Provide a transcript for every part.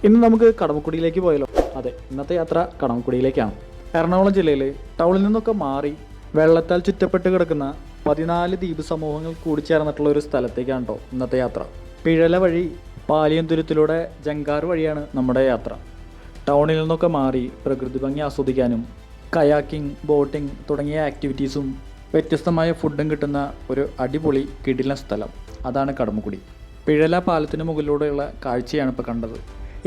ഇന്ന് നമുക്ക് കടമക്കുടിയിലേക്ക് പോയല്ലോ. അതെ, ഇന്നത്തെ യാത്ര കടമക്കുടിയിലേക്കാണ്. എറണാകുളം ജില്ലയിൽ ടൗണിൽ നിന്നൊക്കെ മാറി വെള്ളത്താൽ ചുറ്റപ്പെട്ട് കിടക്കുന്ന 14 ദ്വീപ് സമൂഹങ്ങൾ കൂടിച്ചേർന്നിട്ടുള്ള ഒരു സ്ഥലത്തേക്കാണ് കേട്ടോ ഇന്നത്തെ യാത്ര. പിഴല വഴി പാലിയന്തുരത്തിലൂടെ ജങ്കാർ വഴിയാണ് നമ്മുടെ യാത്ര. ടൗണിൽ നിന്നൊക്കെ മാറി പ്രകൃതി ഭംഗി ആസ്വദിക്കാനും കയാക്കിംഗ്, ബോട്ടിംഗ് തുടങ്ങിയ ആക്ടിവിറ്റീസും വ്യത്യസ്തമായ ഫുഡും കിട്ടുന്ന ഒരു അടിപൊളി കിടിലൻ സ്ഥലം അതാണ് കടമക്കുടി. പിഴല പാലത്തിന് മുകളിലൂടെയുള്ള കാഴ്ചയാണ് ഇപ്പോൾ കണ്ടത്.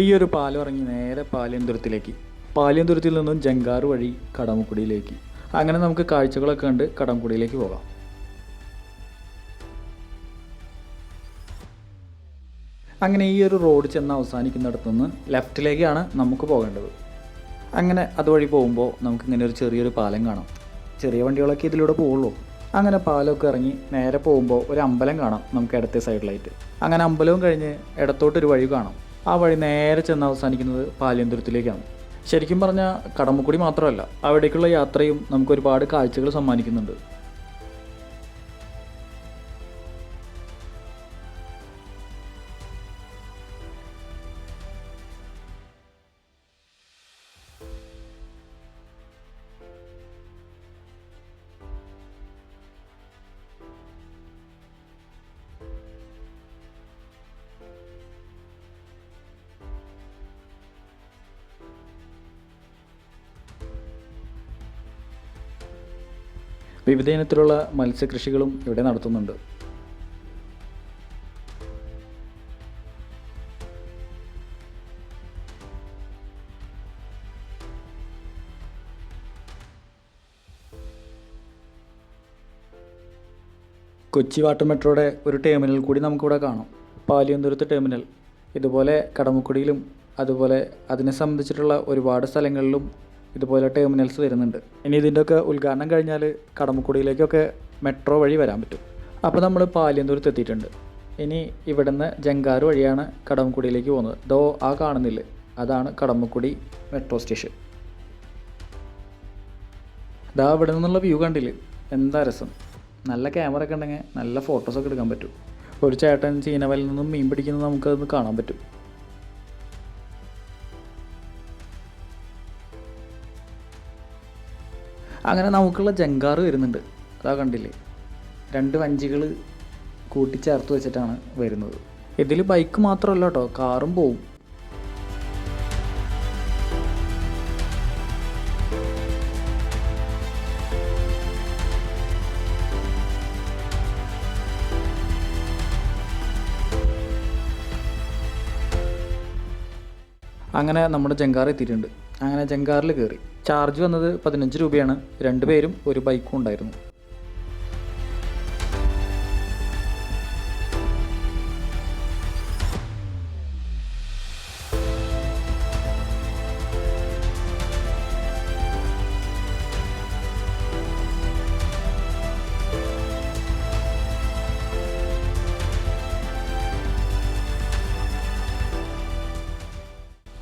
ഈ ഒരു പാലം ഇറങ്ങി നേരെ പാലിയന്തുരത്തിലേക്ക്, പാലിയന്തുരത്തിൽ നിന്നും ജങ്കാർ വഴി കടമക്കുടിയിലേക്ക്. അങ്ങനെ നമുക്ക് കാഴ്ചകളൊക്കെ കണ്ട് കടമക്കുടിയിലേക്ക് പോകാം. അങ്ങനെ ഈ ഒരു റോഡ് ചെന്ന് അവസാനിക്കുന്നിടത്തുനിന്ന് ലെഫ്റ്റിലേക്കാണ് നമുക്ക് പോകേണ്ടത്. അങ്ങനെ അതുവഴി പോകുമ്പോൾ നമുക്കിങ്ങനെ ഒരു ചെറിയൊരു പാലം കാണാം. ചെറിയ വണ്ടികളൊക്കെ ഇതിലൂടെ പോവുള്ളൂ. അങ്ങനെ പാലമൊക്കെ ഇറങ്ങി നേരെ പോകുമ്പോൾ ഒരു അമ്പലം കാണാം നമുക്ക് ഇടത്തെ സൈഡിലായിട്ട്. അങ്ങനെ അമ്പലവും കഴിഞ്ഞ് ഇടത്തോട്ടൊരു വഴി കാണാം. ആ വഴി നേരെ ചെന്ന് അവസാനിക്കുന്നത് പാലിയന്തുരത്തിലേക്കാണ്. ശരിക്കും പറഞ്ഞാൽ കടമക്കുടി മാത്രമല്ല, അവിടേക്കുള്ള യാത്രയും നമുക്ക് ഒരുപാട് കാഴ്ചകൾ സമ്മാനിക്കുന്നുണ്ട്. വിവിധ ഇനത്തിലുള്ള മത്സ്യകൃഷികളും ഇവിടെ നടത്തുന്നുണ്ട്. കൊച്ചി വാട്ടർ മെട്രോയുടെ ഒരു ടെർമിനൽ കൂടി നമുക്കിവിടെ കാണാം, പാലിയന്തുരത്ത് ടെർമിനൽ. ഇതുപോലെ കടമക്കുടിയിലും അതുപോലെ അതിനെ സംബന്ധിച്ചിട്ടുള്ള ഒരുപാട് സ്ഥലങ്ങളിലും ഇതുപോലെ ടെർമിനൽസ് വരുന്നുണ്ട്. ഇനി ഇതിൻ്റെയൊക്കെ ഉദ്ഘാടനം കഴിഞ്ഞാൽ കടമക്കുടിയിലേക്കൊക്കെ മെട്രോ വഴി വരാൻ പറ്റും. അപ്പോൾ നമ്മൾ പാലിയന്തുരത്ത് എത്തിയിട്ടുണ്ട്. ഇനി ഇവിടുന്ന് ജങ്കാർ വഴിയാണ് കടമക്കുടിയിലേക്ക് പോകുന്നത്. ദോ ആ കാണുന്നില്ലേ, അതാണ് കടമക്കുടി മെട്രോ സ്റ്റേഷൻ. ഇതാ ഇവിടെ നിന്നുള്ള വ്യൂ കണ്ടില്ലേ, എന്താ രസം. നല്ല ക്യാമറ ഒക്കെ ഉണ്ടെങ്കിൽ നല്ല ഫോട്ടോസൊക്കെ എടുക്കാൻ പറ്റും. ഒരു ചേട്ടൻ ചീനവലിൽ നിന്നും മീൻ പിടിക്കുന്നത് നമുക്കതൊന്ന് കാണാൻ പറ്റും. അങ്ങനെ നമുക്കുള്ള ജങ്കാർ വരുന്നുണ്ട്. അതാ കണ്ടില്ലേ, 2 വഞ്ചികൾ കൂട്ടിച്ചേർത്ത് വെച്ചിട്ടാണ് വരുന്നത്. ഇതിൽ ബൈക്ക് മാത്രമല്ല കേട്ടോ, കാറും പോവും. അങ്ങനെ നമ്മുടെ ജങ്കാർ എത്തിയിട്ടുണ്ട്. അങ്ങനെ ജങ്കാറിൽ കയറി. ചാർജ് വന്നത് 15 രൂപയാണ്. 2 പേരും ഒരു ബൈക്കും ഉണ്ടായിരുന്നു.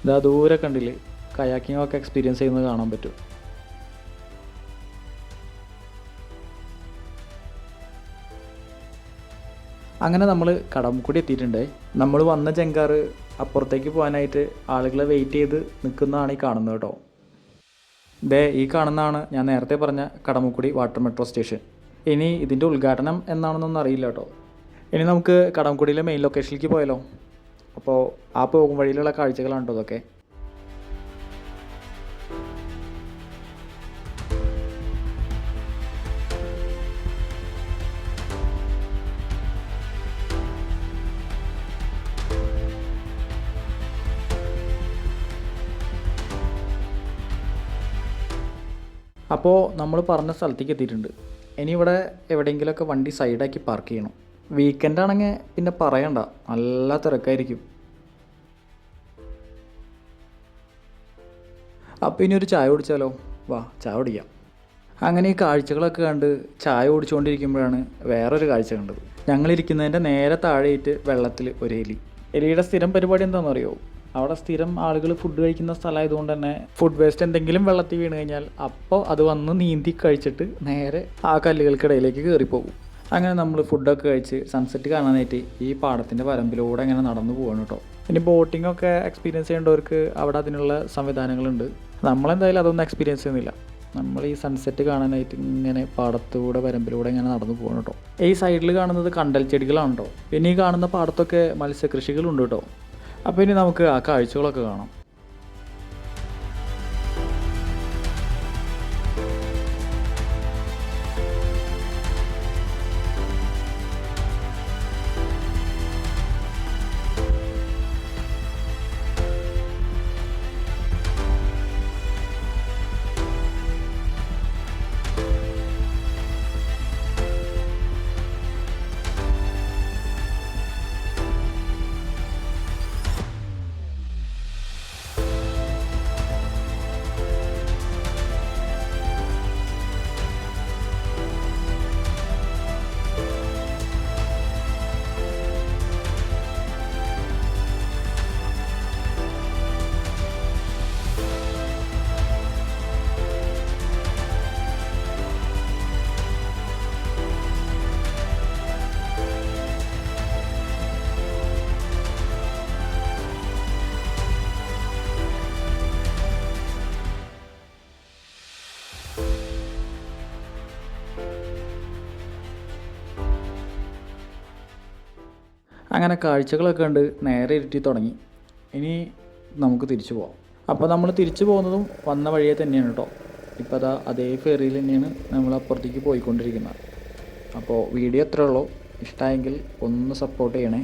ഇതാ ദൂരെ കണ്ടില്ലേ, കയാക്കിംഗ് ഒക്കെ എക്സ്പീരിയൻസ് ചെയ്യുന്നത് കാണാൻ പറ്റും. അങ്ങനെ നമ്മൾ കടമക്കുടി എത്തിയിട്ടുണ്ട്. നമ്മൾ വന്ന ജങ്കാർ അപ്പുറത്തേക്ക് പോകാനായിട്ട് ആളുകളെ വെയിറ്റ് ചെയ്ത് നിൽക്കുന്നതാണ് ഈ കാണുന്നത് കേട്ടോ. ഈ കാണുന്നതാണ് ഞാൻ നേരത്തെ പറഞ്ഞ കടമക്കുടി വാട്ടർ മെട്രോ സ്റ്റേഷൻ. ഇനി ഇതിൻ്റെ ഉദ്ഘാടനം എന്നാണെന്നൊന്നും അറിയില്ല കേട്ടോ. ഇനി നമുക്ക് കടമക്കുടിയിലെ മെയിൻ ലൊക്കേഷനിലേക്ക് പോയാലോ. അപ്പോൾ ആ പോകും വഴിയിലുള്ള കാഴ്ചകളാണ് കേട്ടോ ഇതൊക്കെ. അപ്പോൾ നമ്മൾ പറഞ്ഞ സ്ഥലത്തേക്ക് എത്തിയിട്ടുണ്ട്. ഇനി ഇവിടെ എവിടെയെങ്കിലുമൊക്കെ വണ്ടി സൈഡാക്കി പാർക്ക് ചെയ്യണം. വീക്കെൻഡ് ആണെങ്കിൽ പിന്നെ പറയണ്ട, നല്ല തിരക്കായിരിക്കും. അപ്പോൾ ഇനി ഒരു ചായ കുടിച്ചാലോ, വാ ചായ കുടിക്കാം. അങ്ങനെ ഈ കാഴ്ചകളൊക്കെ കണ്ട് ചായ കുടിച്ചുകൊണ്ടിരിക്കുമ്പോഴാണ് വേറൊരു കാഴ്ച കണ്ടത്. ഞങ്ങളിരിക്കുന്നതിൻ്റെ നേരെ താഴെയിട്ട് വെള്ളത്തിൽ ഒരു എലിയുടെ സ്ഥിരം പരിപാടി എന്താണെന്ന് അറിയോ, അവിടെ സ്ഥിരം ആളുകൾ ഫുഡ് കഴിക്കുന്ന സ്ഥലമായതുകൊണ്ട് തന്നെ ഫുഡ് വേസ്റ്റ് എന്തെങ്കിലും വെള്ളത്തിൽ വീണ് കഴിഞ്ഞാൽ അപ്പോൾ അത് വന്ന് നീന്തി കഴിച്ചിട്ട് നേരെ ആ കല്ലുകൾക്കിടയിലേക്ക് കയറിപ്പോകും. അങ്ങനെ നമ്മൾ ഫുഡൊക്കെ കഴിച്ച് സൺസെറ്റ് കാണാനായിട്ട് ഈ പാടത്തിൻ്റെ വരമ്പിലൂടെ ഇങ്ങനെ നടന്നു പോവാണ് കേട്ടോ. ഇനി ബോട്ടിങ്ങൊക്കെ എക്സ്പീരിയൻസ് ചെയ്യേണ്ടവർക്ക് അവിടെ അതിനുള്ള സംവിധാനങ്ങളുണ്ട്. നമ്മളെന്തായാലും അതൊന്നും എക്സ്പീരിയൻസ് ചെയ്യുന്നില്ല. നമ്മൾ ഈ സൺസെറ്റ് കാണാനായിട്ട് ഇങ്ങനെ പാടത്തൂടെ വരമ്പിലൂടെ ഇങ്ങനെ നടന്നു പോകണം കേട്ടോ. ഈ സൈഡിൽ കാണുന്നത് കണ്ടൽ ചെടികളാണ് കേട്ടോ. പിന്നെ ഈ കാണുന്ന പാടത്തൊക്കെ മത്സ്യകൃഷികളുണ്ട് കേട്ടോ. അപ്പോൾ ഇനി നമുക്ക് ആ കാഴ്ചകളൊക്കെ കാണാം. അങ്ങനെ കാഴ്ചകളൊക്കെ കണ്ട് നേരെ ഇരുട്ടി തുടങ്ങി. ഇനി നമുക്ക് തിരിച്ചു പോവാം. അപ്പോൾ നമ്മൾ തിരിച്ചു പോകുന്നതും വന്ന വഴിയെ തന്നെയാണ് കേട്ടോ. ഇപ്പോൾ അതാ അതേ ഫെറിയിൽ തന്നെയാണ് നമ്മൾ അപ്പുറത്തേക്ക് പോയിക്കൊണ്ടിരിക്കുന്നത്. അപ്പോൾ വീഡിയോ എത്ര ഉള്ളൂ, ഇഷ്ടമായെങ്കിൽ ഒന്ന് സപ്പോർട്ട് ചെയ്യണേ.